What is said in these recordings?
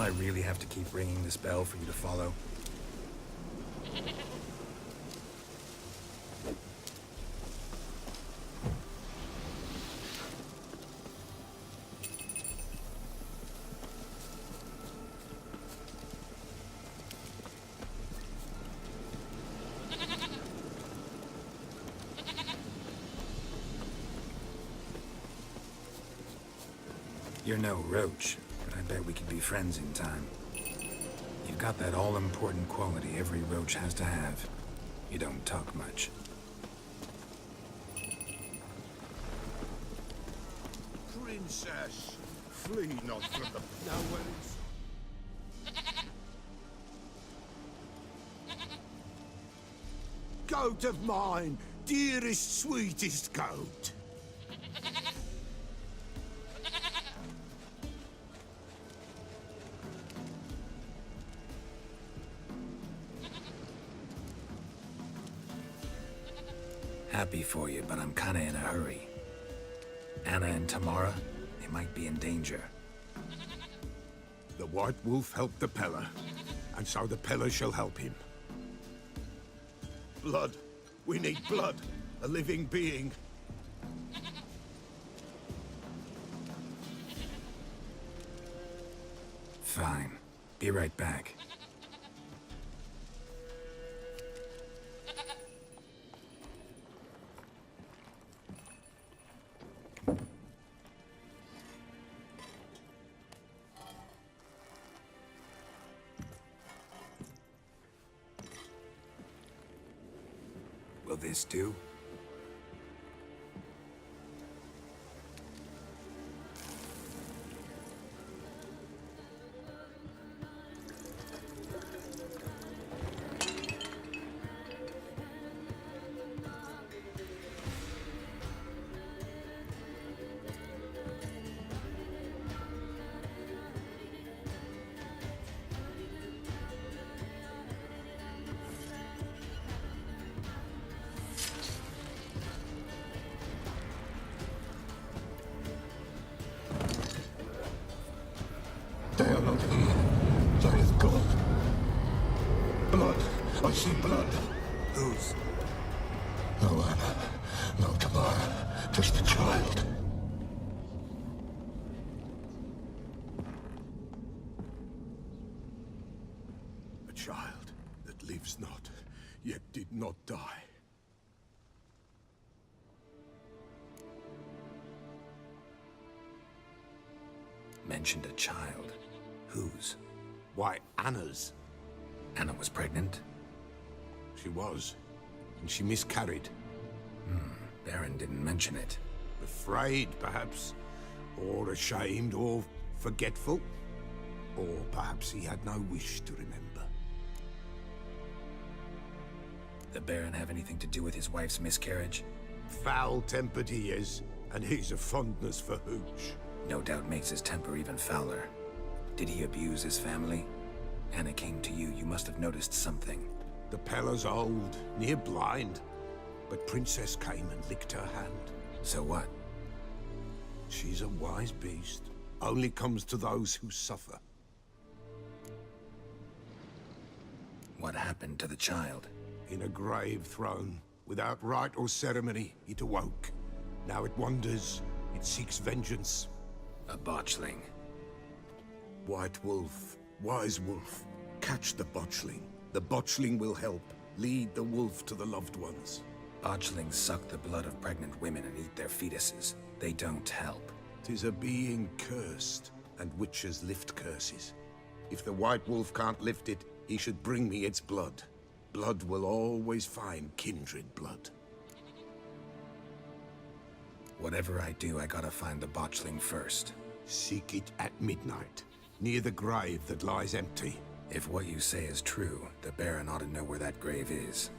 I really have to keep ringing this bell for you to follow? You're no roach, but I bet we could be friends in time. You've got that all-important quality every roach has to have. You don't talk much. Princess, flee not from the nowheres. Goat of mine, dearest, sweetest goat. Happy for you, but I'm kinda in a hurry. Anna and Tamara, they might be in danger. The White Wolf helped the Peller, and so the Peller shall help him. Blood. We need blood. A living being. Fine. Be right back. Will this do? They are not here. There is God. Blood. I see blood. Whose? No Anna. No Tamara. Just a child. A child that lives not, yet did not die. Mentioned a child. Whose? Why, Anna's. Anna was pregnant? She was, and she miscarried. Baron didn't mention it. Afraid, perhaps, or ashamed, or forgetful. Or perhaps he had no wish to remember. The Baron have anything to do with his wife's miscarriage? Foul-tempered he is, and he's a fondness for hooch. No doubt makes his temper even fouler. Did he abuse his family? Anna came to you, you must have noticed something. The Peller's old, near blind, but Princess came and licked her hand. So what? She's a wise beast, only comes to those who suffer. What happened to the child? In a grave thrown, without rite or ceremony, it awoke. Now it wanders, it seeks vengeance. A botchling. White Wolf, wise wolf, catch the botchling. The botchling will help, lead the wolf to the loved ones. Botchlings suck the blood of pregnant women and eat their fetuses. They don't help. 'Tis a being cursed, and witches lift curses. If the White Wolf can't lift it, he should bring me its blood. Blood will always find kindred blood. Whatever I do, I gotta find the botchling first. Seek it at midnight, near the grave that lies empty. If what you say is true, the Baron ought to know where that grave is.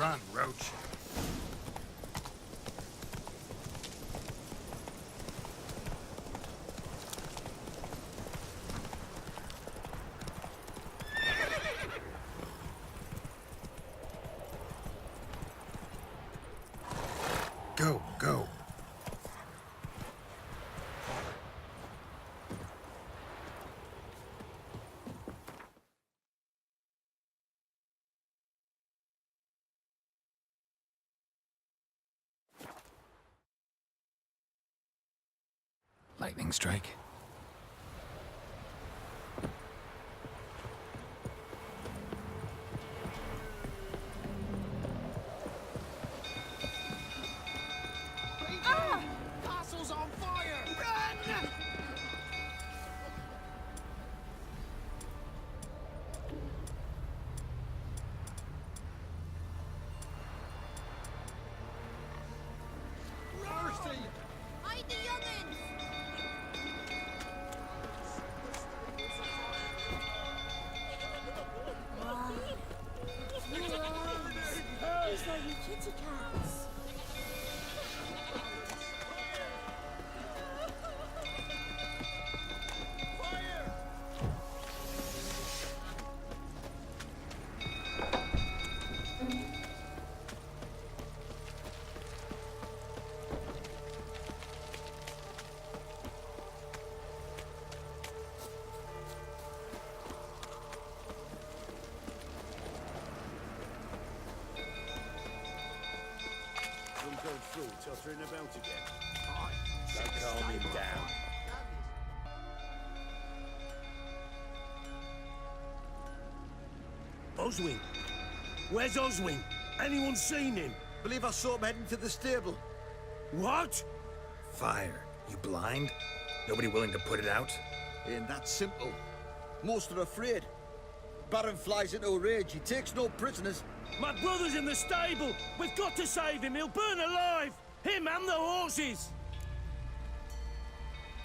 Run, Roach. Go, go. Lightning strike. Castle's on fire! Run! Mercy! Hide the young'uns! These are you kitty cats. Some go through, tottering about again. Don't calm him down. Oswin? Where's Oswin? Anyone seen him? Believe I saw him heading to the stable. What? Fire. You blind? Nobody willing to put it out? Ain't that simple. Most are afraid. Baron flies into a rage. He takes no prisoners. My brother's in the stable. We've got to save him. He'll burn alive. Him and the horses.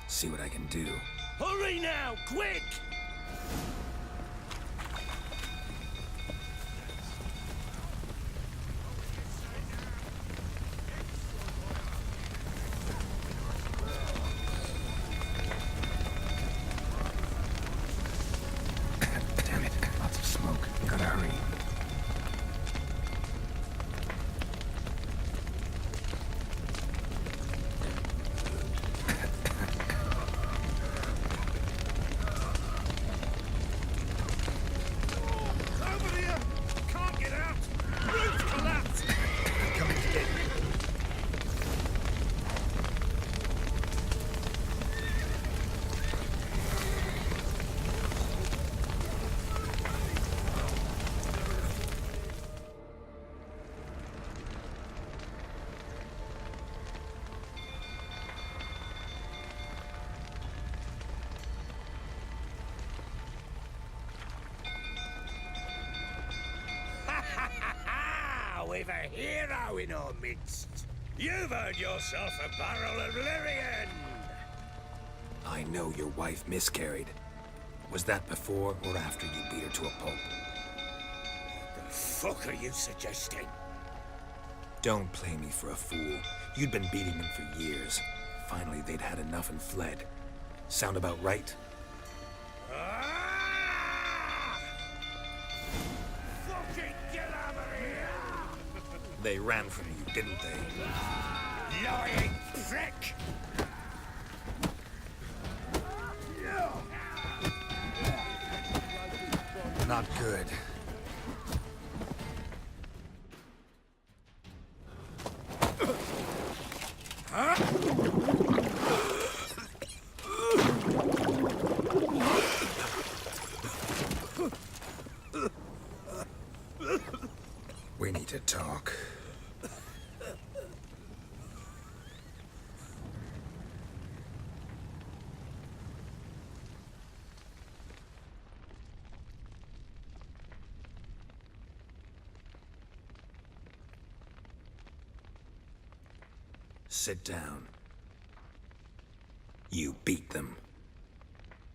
See what I can do. Hurry now, quick! Damn it. Lots of smoke. Gotta hurry. Over here! Can't get out! Roof collapsed! Coming to get you. We've a hero in our midst. You've earned yourself a barrel of Lyrian. I know your wife miscarried. Was that before or after you beat her to a pulp? The fuck are you suggesting? Don't play me for a fool. You'd been beating them for years. Finally, they'd had enough and fled. Sound about right? Ah! Fucking get over here! They ran from you, didn't they? Lying prick! Not good. We need to talk. Sit down. You beat them.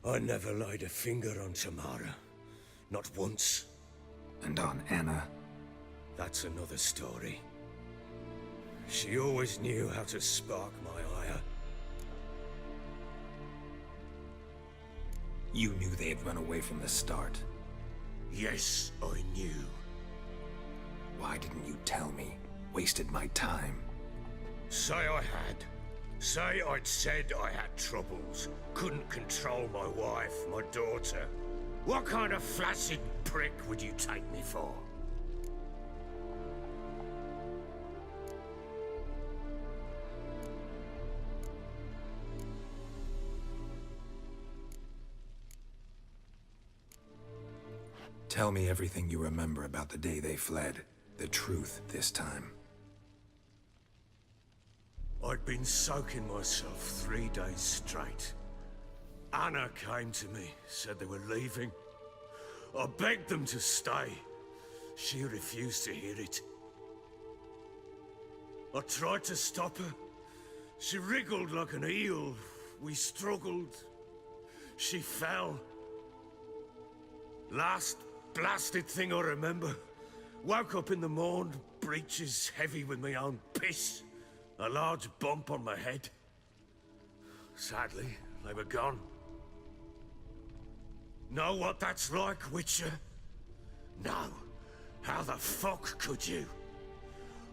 I never laid a finger on Tamara. Not once. And on Anna. That's another story. She always knew how to spark my ire. You knew they had run away from the start. Yes, I knew. Why didn't you tell me? Wasted my time. Say I had. Say I'd said I had troubles. Couldn't control my wife, my daughter. What kind of flaccid prick would you take me for? Tell me everything you remember about the day they fled. The truth this time. I'd been soaking myself 3 days straight. Anna came to me, said they were leaving. I begged them to stay. She refused to hear it. I tried to stop her. She wriggled like an eel. We struggled. She fell. Last blasted thing I remember. Woke up in the morn, breeches heavy with my own piss. A large bump on my head. Sadly, they were gone. Know what that's like, Witcher? No. How the fuck could you?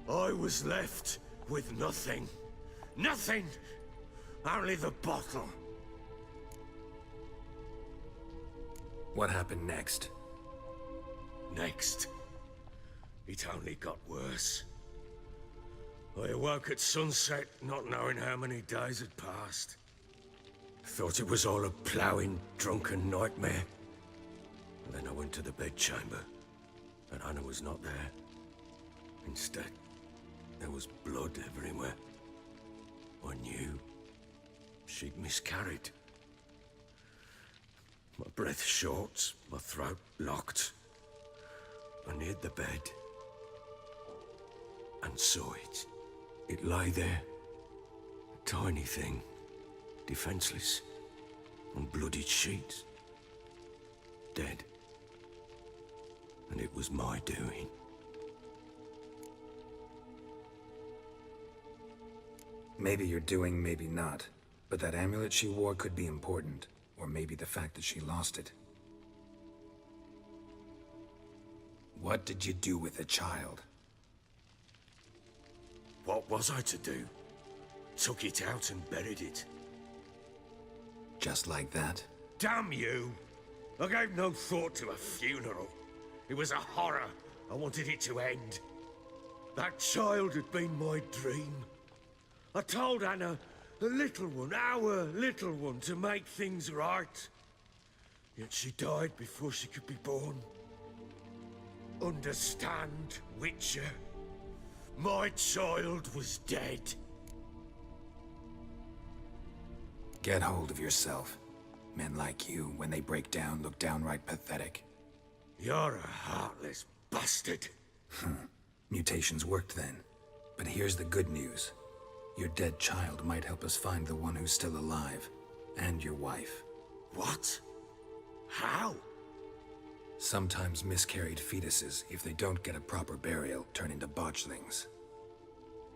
I was left with nothing. Nothing! Only the bottle. What happened next? Next. It only got worse. I awoke at sunset, not knowing how many days had passed. Thought it was all a ploughing, drunken nightmare. And then I went to the bedchamber, and Anna was not there. Instead, there was blood everywhere. I knew she'd miscarried. My breath short, my throat locked. I neared the bed and saw it. It lay there, a tiny thing, defenseless, on bloodied sheets, dead. And it was my doing. Maybe you're doing, maybe not. But that amulet she wore could be important. Or maybe the fact that she lost it. What did you do with the child? What was I to do? Took it out and buried it. Just like that? Damn you! I gave no thought to a funeral. It was a horror. I wanted it to end. That child had been my dream. I told Anna, the little one, our little one, to make things right. Yet she died before she could be born. Understand, Witcher? My child was dead. Get hold of yourself. Men like you, when they break down, look downright pathetic. You're a heartless bastard. Mutations worked then. But here's the good news. Your dead child might help us find the one who's still alive. And your wife. What? How? Sometimes miscarried fetuses, if they don't get a proper burial, turn into botchlings.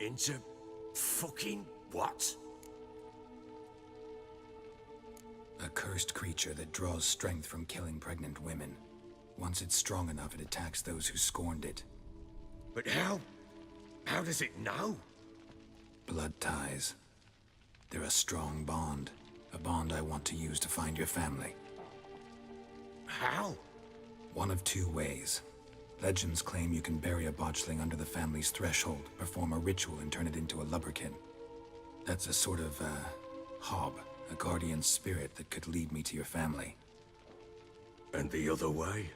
Into fucking what? A cursed creature that draws strength from killing pregnant women. Once it's strong enough, it attacks those who scorned it. But how? How does it know? Blood ties. They're a strong bond. A bond I want to use to find your family. How? One of two ways. Legends claim you can bury a botchling under the family's threshold, perform a ritual, and turn it into a lubberkin. That's a sort of, hob, a guardian spirit that could lead me to your family. And the other way?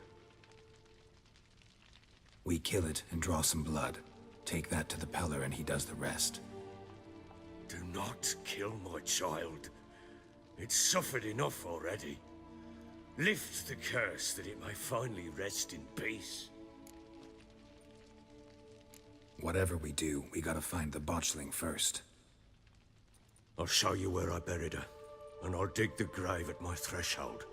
We kill it and draw some blood. Take that to the Peller and he does the rest. Do not kill my child. It's suffered enough already. Lift the curse that it may finally rest in peace. Whatever we do, we gotta find the botchling first. I'll show you where I buried her, and I'll dig the grave at my threshold.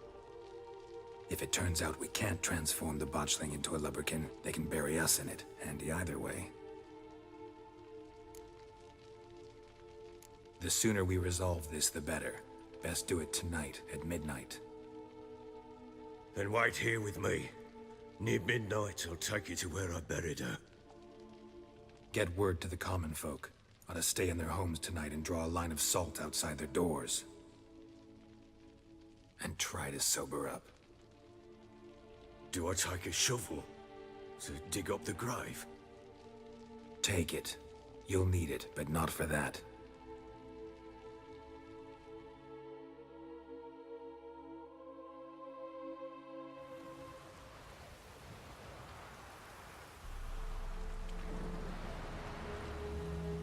If it turns out we can't transform the botchling into a lubberkin, they can bury us in it. Handy either way. The sooner we resolve this, the better. Best do it tonight, at midnight. Then wait here with me. Near midnight, I'll take you to where I buried her. Get word to the common folk. Ought to stay in their homes tonight and draw a line of salt outside their doors. And try to sober up. Do I take a shovel to dig up the grave? Take it. You'll need it, but not for that.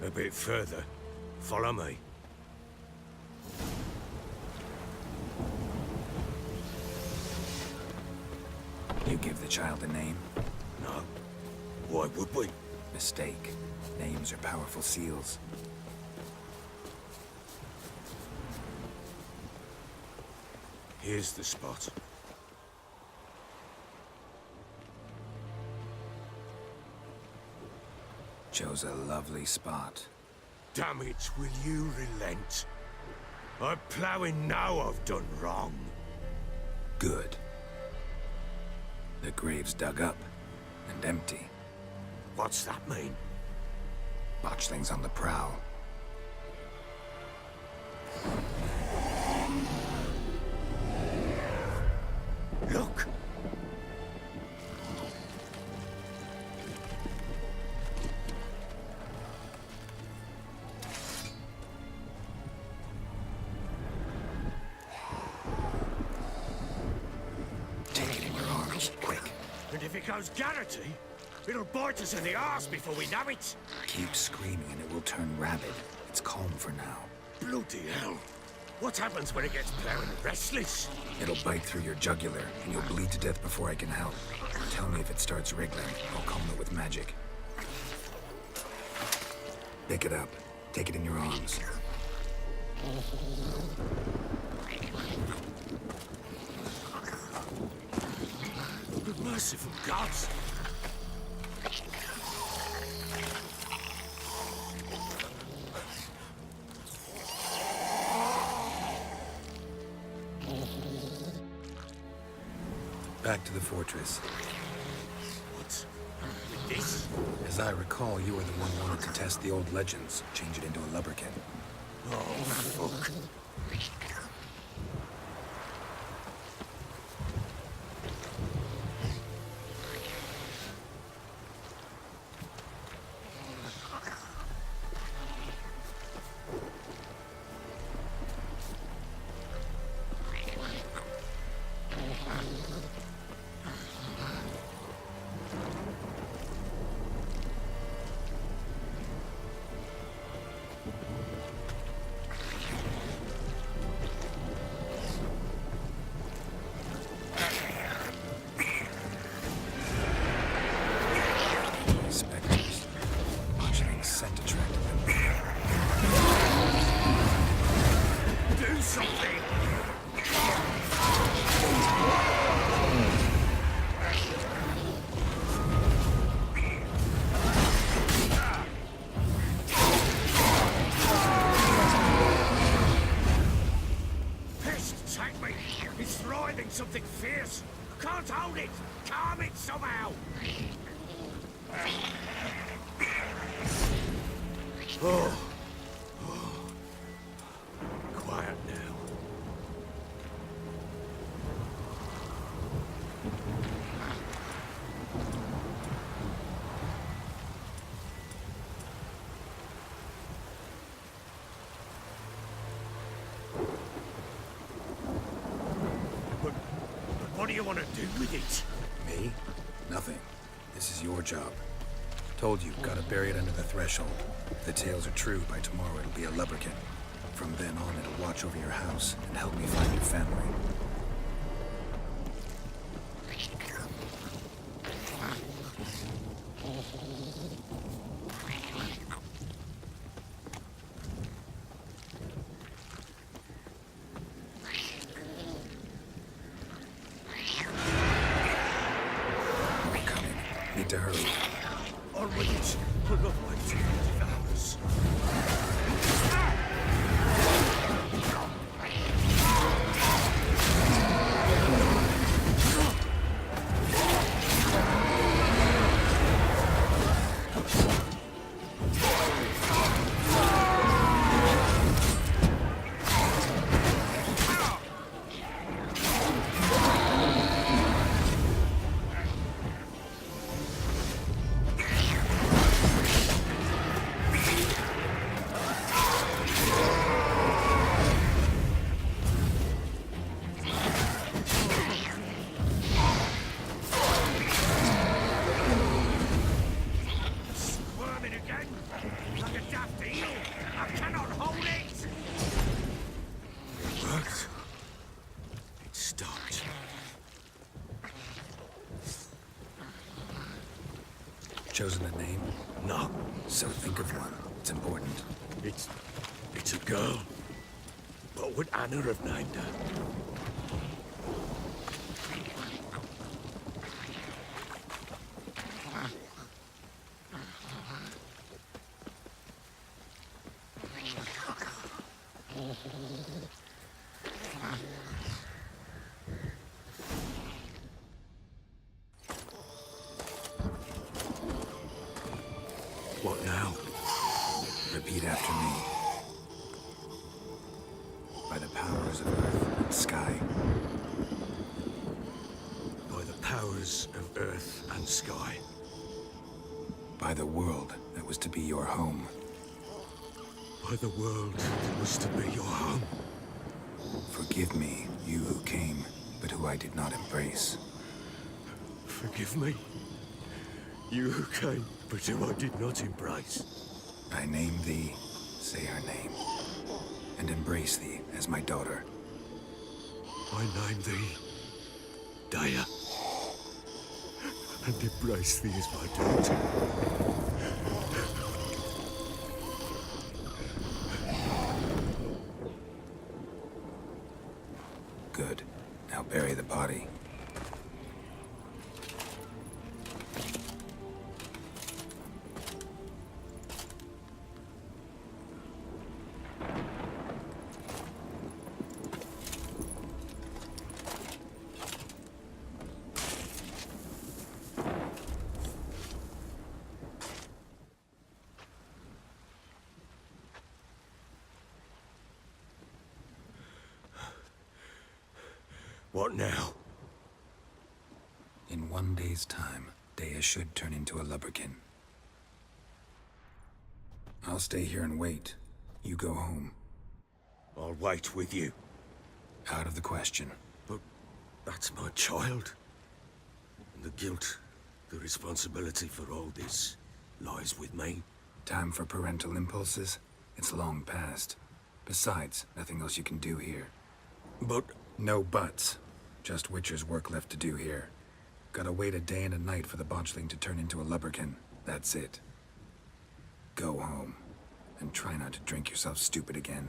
A bit further. Follow me. You give the child a name? No. Why would we? Mistake. Names are powerful seals. Here's the spot. Chose a lovely spot. Damn it, will you relent? I'm ploughing now I've done wrong. Good. The grave's dug up and empty. What's that mean? Botchling's on the prowl. Look! Take it in your arms, quick. And if it goes Garrity, it'll bite us in the arse before we know it. Keep screaming and it will turn rabid. It's calm for now. Bloody hell. What happens when it gets plowing restless? It'll bite through your jugular, and you'll bleed to death before I can help. Tell me if it starts wriggling. I'll calm it with magic. Pick it up. Take it in your arms. Good merciful gods! Back to the fortress. What? With this? As I recall, you were the one who wanted to test the old legends, change it into a lubberkin. Oh, fuck. Spectres. Botchling scent attracted them. Do something! Pest, take me! It's writhing something fierce! I can't hold it! Calm it somehow! Oh. Quiet now. But what do you want to do with it? Me? Nothing. This is your job. Told you, gotta bury it under the threshold. If the tales are true, by tomorrow it'll be a lubberkin. From then on, it'll watch over your house and help me find your family. to hurry. On with it, for the light devours. Squirming again, like a daft eel. I cannot hold it. It worked. It stopped. Chosen a name? No, So think of one. It's important. it's a girl. What would Anna have named her? What now? Repeat after me. By the powers of earth and sky. By the powers of earth and sky. By the world that was to be your home. By the world that was to be your home. Forgive me, you who came, but who I did not embrace. Forgive me. You who came, but who I did not embrace. I name thee, say her name, and embrace thee as my daughter. I name thee Daya, and embrace thee as my daughter. Good. Now bury the body. What now? In 1 day's time, Dea should turn into a lubberkin. I'll stay here and wait. You go home. I'll wait with you. Out of the question. But that's my child. And the guilt, the responsibility for all this lies with me. Time for parental impulses? It's long past. Besides, nothing else you can do here. But No buts. Just Witcher's work left to do here. Gotta wait a day and a night for the botchling to turn into a lubberkin. That's it. Go home. And try not to drink yourself stupid again.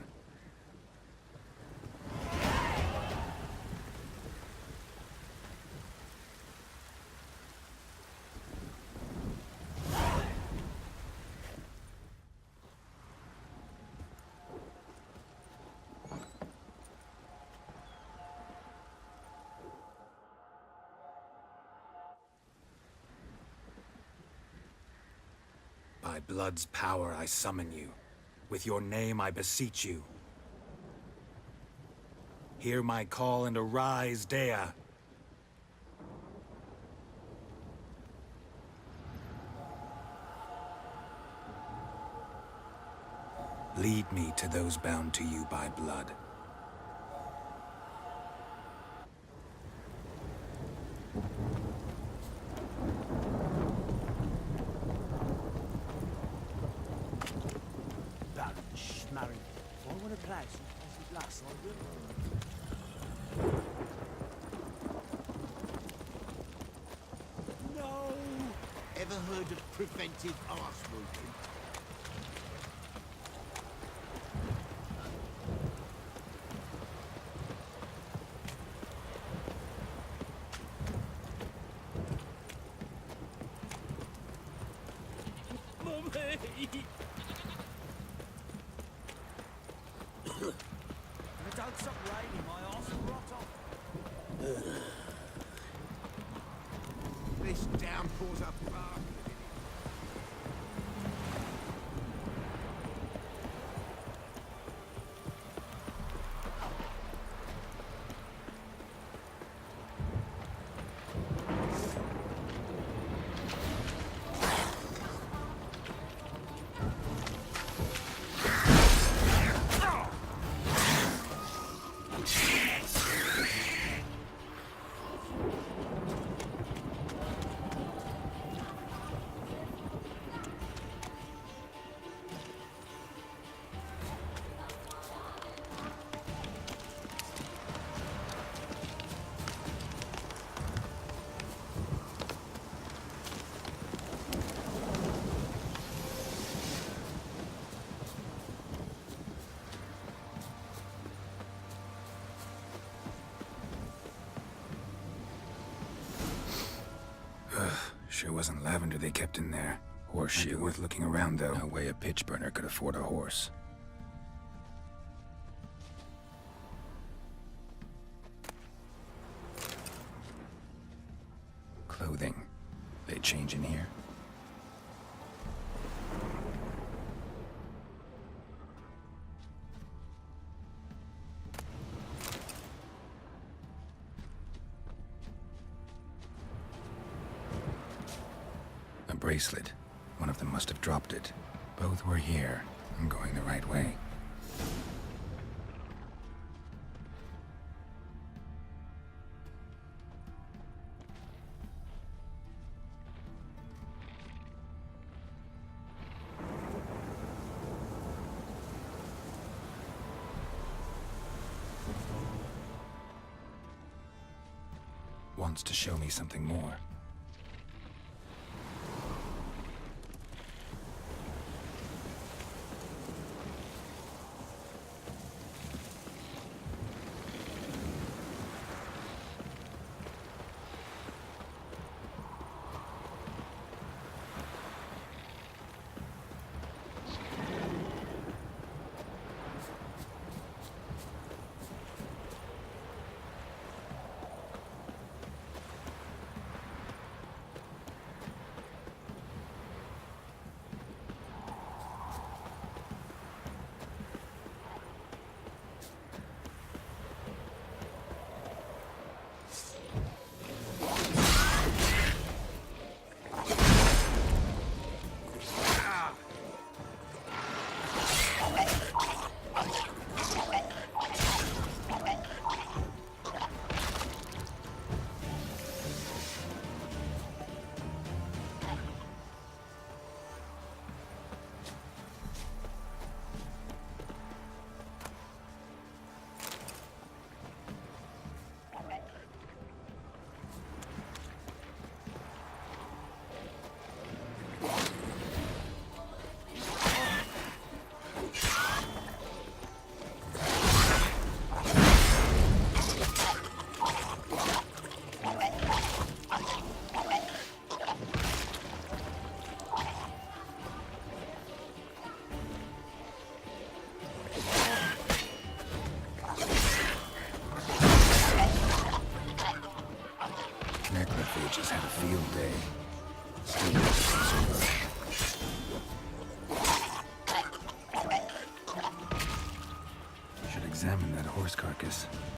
By blood's power I summon you. With your name I beseech you. Hear my call and arise, Dea. Lead me to those bound to you by blood. Schmarry. I want a place. That's the glass, I will. No! Ever heard of preventive arse whooping? cause a bark. Sure wasn't lavender they kept in there. Horseshoe. Worth looking around, though. No way a pitch burner could afford a horse. Clothing. They change in here? A bracelet. One of them must have dropped it. Both were here. I'm going the right way. Wants to show me something more. Necrophages had a field day. Still